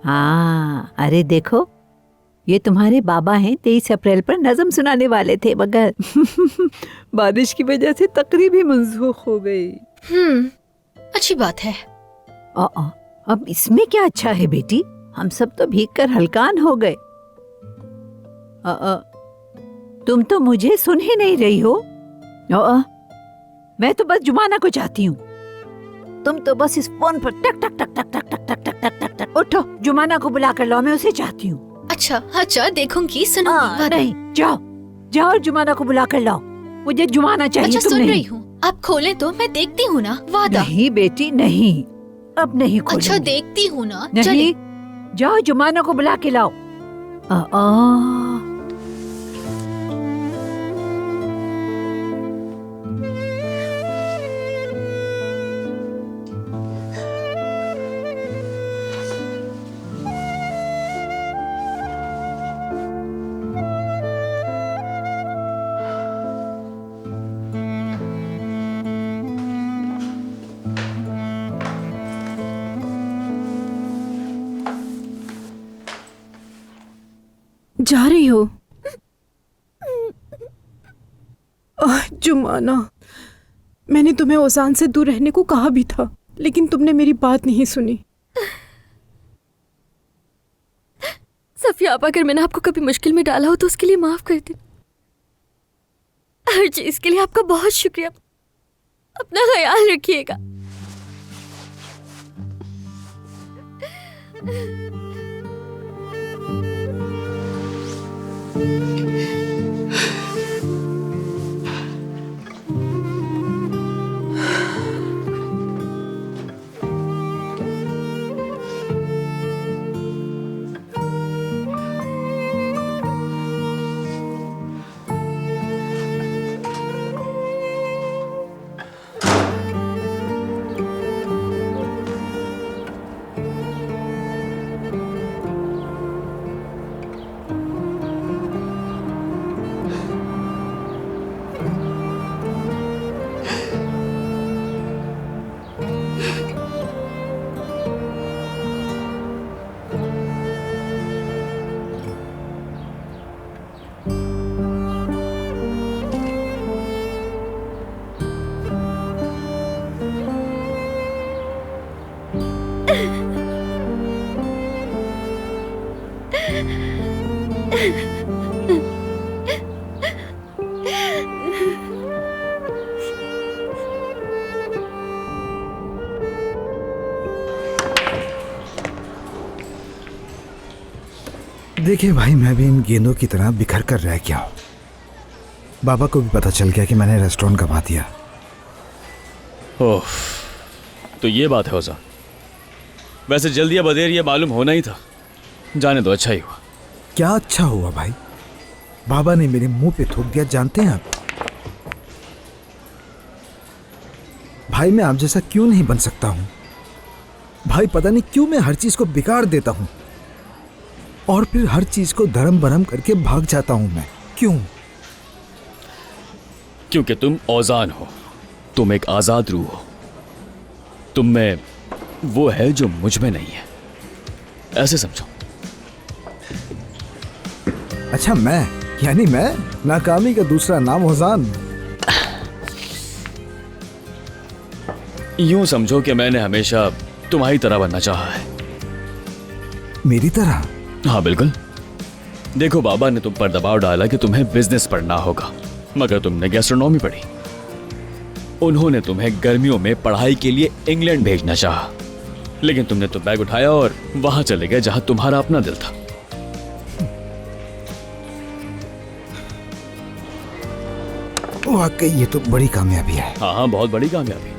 हाँ, अरे देखो, ये तुम्हारे बाबा हैं। 23 अप्रैल पर नज़म सुनाने वाले थे, मगर बारिश की वजह से तकरीब भी मंसूख हो गई। अच्छी बात है। अब इसमें क्या अच्छा है बेटी, हम सब तो भीग कर हलकान हो गए। तुम तो मुझे सुन ही नहीं रही हो। मैं तो बस जुमाना को चाहती हूँ। तुम तो बस इस फोन पर टक टक टक टक टक टक टक टक टक टक टक। उठो, जुमाना को बुला कर लाओ, मैं उसे चाहती हूँ। अच्छा देखूंगी, सुनूंगी। नहीं, जाओ जाओ, जुमाना को बुला कर लाओ, मुझे जुमाना चाहिए। अच्छा, सुन रही हूँ, आप खोलें तो मैं देखती हूँ ना। वादा। नहीं बेटी नहीं, अब नहीं खोलूंगी। अच्छा, देखती हूँ ना। नहीं, जाओ जुमाना को बुला के लाओ। जा रही हो? जुमाना, मैंने तुम्हें ओजान से दूर रहने को कहा भी था, लेकिन तुमने मेरी बात नहीं सुनी। सफिया, अगर मैंने आपको कभी मुश्किल में डाला हो तो उसके लिए माफ कर दे। हर चीज के लिए आपका बहुत शुक्रिया। अपना ख्याल रखिएगा। देखिए भाई, मैं भी इन गेंदों की तरह बिखर कर रह गया हूँ। बाबा को भी पता चल गया कि मैंने रेस्टोरेंट गंवा दिया। ओह, तो ये बात है ओज़ान। वैसे जल्दी या बदेर ये मालूम होना ही था। जाने दो, अच्छा ही हुआ। क्या अच्छा हुआ भाई? बाबा ने मेरे मुंह पे थूक दिया, जानते हैं आप? भाई मैं आप जैसा क्यों नहीं बन सकता हूं? भाई पता नहीं क्यों मैं हर चीज को बिगाड़ देता हूं और फिर हर चीज को धर्म भरम करके भाग जाता हूं मैं। क्यों? क्योंकि तुम ओज़ान हो। तुम एक आजाद रूह हो। तुम में वो है जो मुझ में नहीं है, ऐसे समझो। अच्छा, यानी मैं नाकामी का दूसरा नाम ओज़ान? यूं समझो कि मैंने हमेशा तुम्हारी तरह बनना चाहा है। मेरी तरह? हाँ बिल्कुल। देखो, बाबा ने तुम पर दबाव डाला कि तुम्हें बिजनेस पढ़ना होगा, मगर तुमने गैस्ट्रोनॉमी पढ़ी। उन्होंने तुम्हें गर्मियों में पढ़ाई के लिए इंग्लैंड भेजना चाहा, लेकिन तुमने तो बैग उठाया और वहां चले गए जहां तुम्हारा अपना दिल था। वाकई ये तो बड़ी कामयाबी है। हाँ, बहुत बड़ी कामयाबी।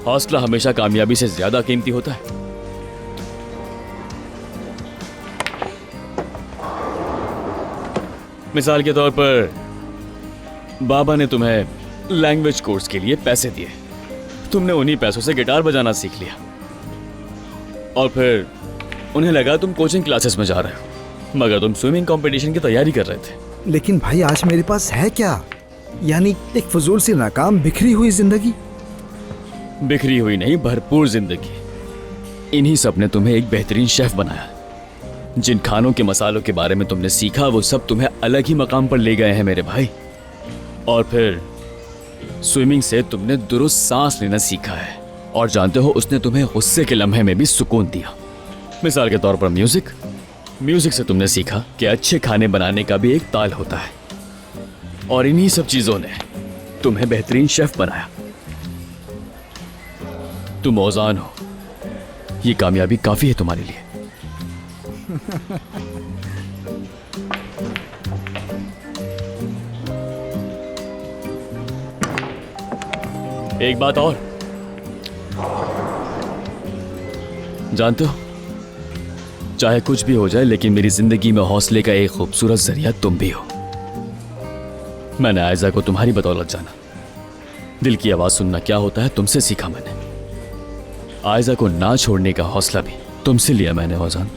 हौसला हमेशा कामयाबी से ज्यादा कीमती होता है। मिसाल के तौर पर बाबा ने तुम्हें लैंग्वेज कोर्स के लिए पैसे दिए। तुमने उन्हीं पैसों से गिटार बजाना सीख लिया और फिर उन्हें लगा तुम कोचिंग क्लासेस में जा रहे हो, मगर तुम स्विमिंग कंपटीशन की तैयारी कर रहे थे। लेकिन भाई आज मेरे पास है क्या? यानी एक फजूल सी नाकाम बिखरी हुई जिंदगी। बिखरी हुई नहीं, भरपूर जिंदगी। इन्हीं सब ने तुम्हें एक बेहतरीन शेफ बनाया। जिन खानों के मसालों के बारे में तुमने सीखा वो सब तुम्हें अलग ही मकाम पर ले गए हैं मेरे भाई। और फिर स्विमिंग से तुमने दुरुस्त सांस लेना सीखा है, और जानते हो उसने तुम्हें गुस्से के लम्हे में भी सुकून दिया। मिसाल के तौर पर म्यूजिक से तुमने सीखा कि अच्छे खाने बनाने का भी एक ताल होता है, और इन्हीं सब चीजों ने तुम्हें बेहतरीन शेफ बनाया। तुम औजान हो, ये कामयाबी काफी है तुम्हारे लिए। एक बात और, जानते हो चाहे कुछ भी हो जाए लेकिन मेरी जिंदगी में हौसले का एक खूबसूरत जरिया तुम भी हो। मैंने आयजा को तुम्हारी बदौलत जाना। दिल की आवाज सुनना क्या होता है तुमसे सीखा मैंने। आयजा को ना छोड़ने का हौसला भी तुमसे लिया मैंने औजान।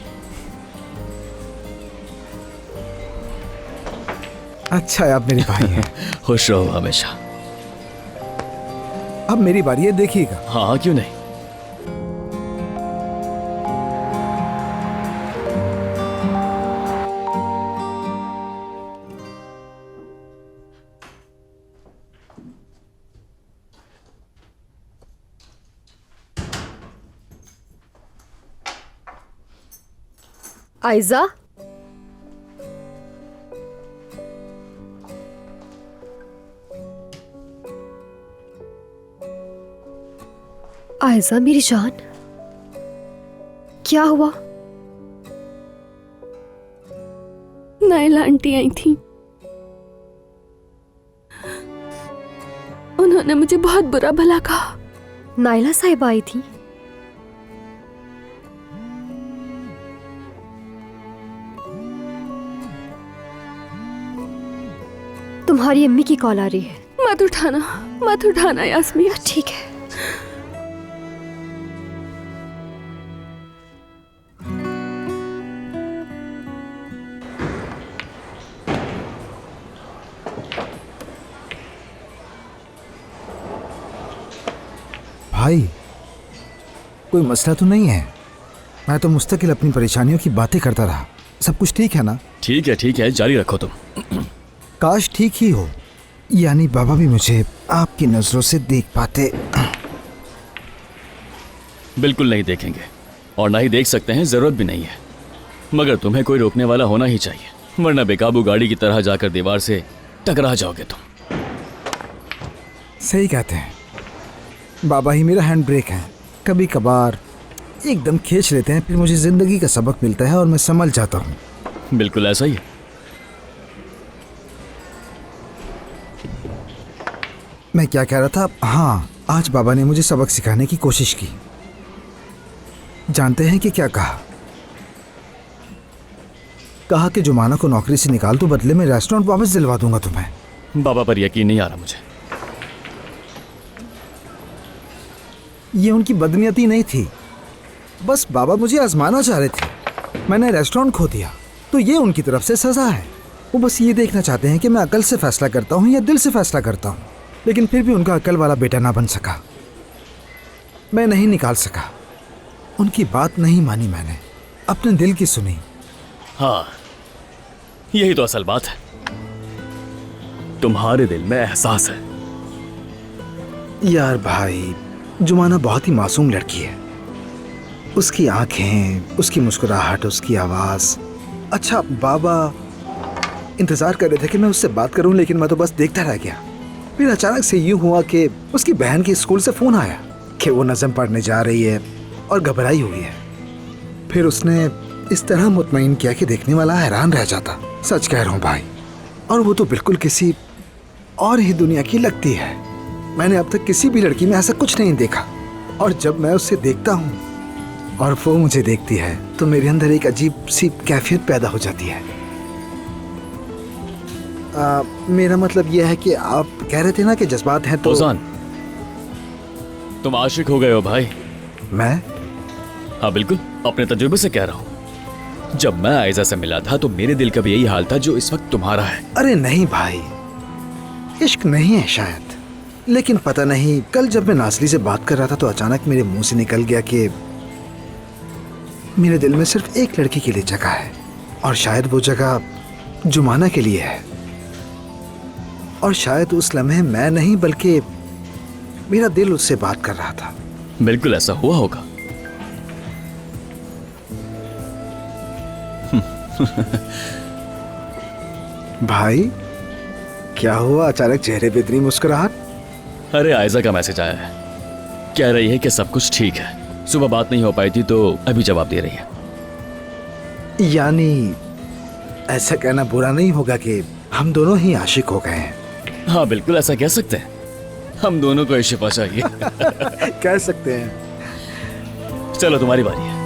अच्छा है, आप मेरे भाई हैं। खुश रहो हमेशा। अब मेरी बारी है, देखिएगा। हाँ हाँ, क्यों नहीं। आयजा, आयजा मेरी जान, क्या हुआ? नायला आंटी आई थी, उन्होंने मुझे बहुत बुरा भला कहा। नायला साहिबा आई थी? तुम्हारी अम्मी की कॉल आ रही है। मत उठाना यास्मीन। ठीक है। भाई, कोई मसला तो नहीं है? मैं तो मुस्तकिल अपनी परेशानियों की बातें करता रहा। सब कुछ ठीक है ना? ठीक है, जारी रखो तुम। काश ठीक ही हो, यानी बाबा भी मुझे आपकी नजरों से देख पाते। बिल्कुल नहीं देखेंगे, और ना ही देख सकते हैं, जरूरत भी नहीं है। मगर तुम्हें कोई रोकने वाला होना ही चाहिए, वरना बेकाबू गाड़ी की तरह जाकर दीवार से टकरा जाओगे तुम। सही कहते हैं, बाबा ही मेरा हैंड ब्रेक है। कभी कभार एकदम खींच लेते हैं, फिर मुझे जिंदगी का सबक मिलता है और मैं संभल जाता हूँ। बिल्कुल ऐसा ही है। मैं क्या कह रहा था? हाँ, आज बाबा ने मुझे सबक सिखाने की कोशिश की। जानते हैं कि क्या कहा? कहा कि जुमाना को नौकरी से निकाल दो, बदले में रेस्टोरेंट वापस दिलवा दूंगा तुम्हें। बाबा पर यकीन नहीं आ रहा मुझे। ये उनकी बदनीयती नहीं थी, बस बाबा मुझे आजमाना चाह रहे थे। मैंने रेस्टोरेंट खो दिया तो ये उनकी तरफ से सजा है। वो बस ये देखना चाहते हैं कि मैं अकल से फैसला करता हूँ या दिल से फैसला करता हूँ। लेकिन फिर भी उनका अकल वाला बेटा ना बन सका। मैं नहीं निकाल सका। उनकी बात नहीं मानी मैंने, अपने दिल की सुनी। हाँ, यही तो असल बात है। तुम्हारे दिल में एहसास है। यार भाई, जुमाना बहुत ही मासूम लड़की है। उसकी आंखें, उसकी मुस्कुराहट, उसकी आवाज। अच्छा, बाबा इंतजार कर रहे थे कि मैं उससे बात करूं, लेकिन मैं तो बस देखता रह गया। फिर अचानक से यूं हुआ कि उसकी बहन के स्कूल से फोन आया कि वो नज़म पढ़ने जा रही है और घबराई हुई है। फिर उसने इस तरह मुतमईन किया कि देखने वाला हैरान रह जाता। सच कह रहा हूँ भाई, और वो तो बिल्कुल किसी और ही दुनिया की लगती है। मैंने अब तक किसी भी लड़की में ऐसा कुछ नहीं देखा, और जब मैं उससे देखता हूँ और वो मुझे देखती है तो मेरे अंदर एक अजीब सी कैफियत पैदा हो जाती है। मेरा मतलब यह है कि आप कह रहे थे ना कि जज्बात हैं तो। ओजान, तुम आशिक हो गए हो भाई। मैं? हाँ बिल्कुल, अपने तजुर्बे से कह रहा हूँ। जब मैं आयजा से मिला था तो मेरे दिल का भी यही हाल था जो इस वक्त तुम्हारा है। अरे नहीं भाई, इश्क नहीं है शायद, लेकिन पता नहीं, कल जब मैं नासली से बात कर रहा था तो अचानक मेरे मुंह से निकल गया कि मेरे दिल में सिर्फ एक लड़की के लिए जगह है, और शायद वो जगह जुमाना के लिए है। और शायद उस लम्हे मैं नहीं बल्कि मेरा दिल उससे बात कर रहा था। बिल्कुल ऐसा हुआ होगा। भाई क्या हुआ, अचानक चेहरे पे इतनी मुस्कुराहट? अरे आयजा का मैसेज आया है, कह रही है कि सब कुछ ठीक है। सुबह बात नहीं हो पाई थी तो अभी जवाब दे रही है। यानी ऐसा कहना बुरा नहीं होगा कि हम दोनों ही आशिक हो गए हैं? हाँ बिल्कुल ऐसा कह सकते हैं, हम दोनों को ये शिफा चाहिए। कह सकते हैं। चलो तुम्हारी बारी है।